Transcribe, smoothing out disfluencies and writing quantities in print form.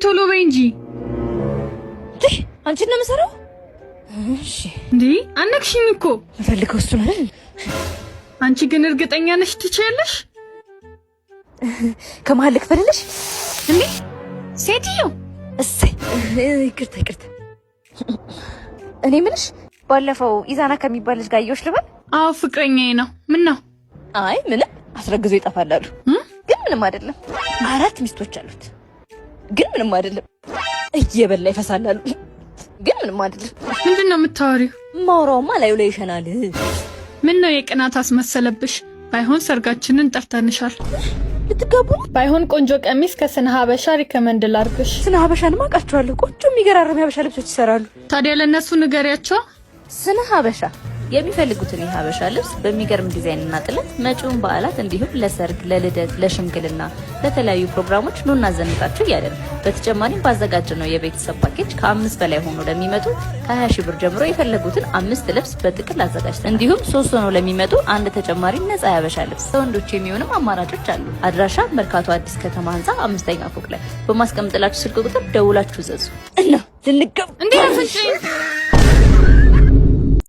ቶሎ በይ እንጂ አንቺ ነው የምሰራው እሺ እንዴ አነክሽኝ እኮ ፈልገው እሱ ነው አንቺ ግን እርግጠኛ ነሽ ትችያለሽ ከመሀል ልክፈልልሽ እንዴ ሴትዮ እሰይ ይቅርታ እኔ ምንሽ ባለፈው ኢዛና ከሚባል ልጅ ጋር አየሁሽ ልበል አዎ ፍቅረኛዬ ነው ምን ነው አይ ምንም አስረግዞ ይጠፋላሉ ግን ምንም አይደለም 4 ሚስቶች አሉት ግን ምንም አይደለም እየበላ ይፈሳላሉ ግን ምንም አይደለም ምንድነው የምታወሪው ማውራውማ ላዩ ላይ ይሸናል ምን ነው የቅናት አስመሰለብሽ ባይሆን ሰርጋችንን ጠርተንሻል ልትጋቡ ባይሆን ቆንጆ ቀሚስ ከስነ ሀበሻ ሪከመንድ ላርግሽ ስነ ሀበሻን ማቃቸዋለሁ ቆንጆ የሚገራረም ሀበሻ ልብሶች ይሰራሉ ታዲያ ለነሱ ንገሪያቸው ስነ ሀበሻ የሚፈልጉትን የሀበሻ ልብስ በሚገርም ዲዛይንና ጥለት መጪውን በዓላት እንዲሁም ለሰርግ ለልደት ለሽምግልና ለተለያዩ ፕሮግራሞች ኑና ዘንጣችሁ ያለን በተጨማሪም ባዘጋጀነው የቤተሰብ ፓኬጅ ከ5 በላይ ሆኖ ለሚመጡ ከ20 ብር ጀምሮ የፈለጉትን 5 ልብስ በጥቅል አዘጋጅተን እንዲሁም 3 ሆኖ ለሚመጡ አንድ ተጨማሪ ነፃ የሀበሻ ልብስ ለወንዶች የሚሆንም አማራጮች አሉ አድራሻ መርካቶ አዲስ ከተማ ህንጻ 5ኛ ፎቅ ላይ በማስቀመጥላችሁ ስልክ ቁጥር ደውላችሁ ዘዙ እና ልንገብ እንዴ አፈጭ